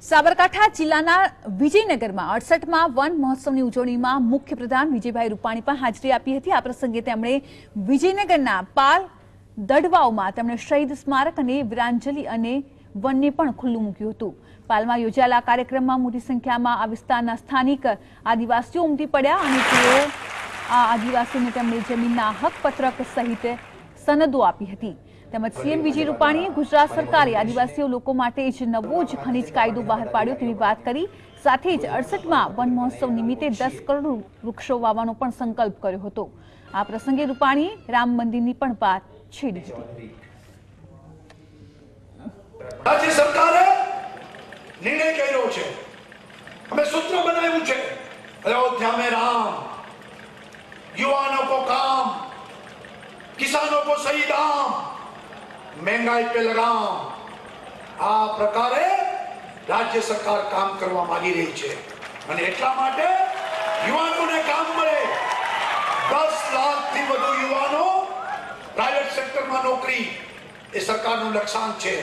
સાબરકાંઠા જિલ્લાના વિજયનગરમાં 68માં વન મહોત્સવની ઉજવણીમાં મુખ્યપ્રધાન વિજયભાઈ રૂપાણી પણ હાજરી આપી હતી। આ પ્રસંગે તેમણે વિજયનગરના પાલ દડવાઓમાં તેમણે શહીદ સ્મારક અને વીરાંજલિ અને વનને પણ ખુલ્લું મૂક્યું હતું। પાલમાં યોજાયેલા કાર્યક્રમમાં મોટી સંખ્યામાં આ વિસ્તારના સ્થાનિક આદિવાસીઓ ઉમટી પડ્યા અને તેઓ આ આદિવાસીઓને તેમણે જમીનના હકપત્રક સહિત સનદો આપી હતી। તેમજ સીએમ વિજય રૂપાણીએ ગુજરાત સરકારે આદિવાસીઓ લોકો માટે જ નવો જ ખનીજ કાયદો બહાર પાડ્યો તેવી વાત કરી। સાથે જ 68માં વન મહોત્સવ નિમિત્તે 10 કરોડ વૃક્ષો વાવવાનો પણ સંકલ્પ કર્યો હતો। આ પ્રસંગે રૂપાણીએ રામ મંદિરની પણ વાત છેડી હતી। રાજ્ય સરકારે નિર્ણય કર્યો છે, અમે સૂત્ર બનાવ્યું છે, अयोध्या में राम, युवाओं को काम, किसानों को सही दाम, महंगाई पे लगाम। आ प्रकारे राज्य सरकार काम करवा मांगी रही है અને એટલા માટે યુવાનોને કામ મળે। 10 લાખથી વધુ યુવાનો પ્રાઇવેટ સેક્ટરમાં નોકરી એ સરકારનું લક્ષ્યાંક છે।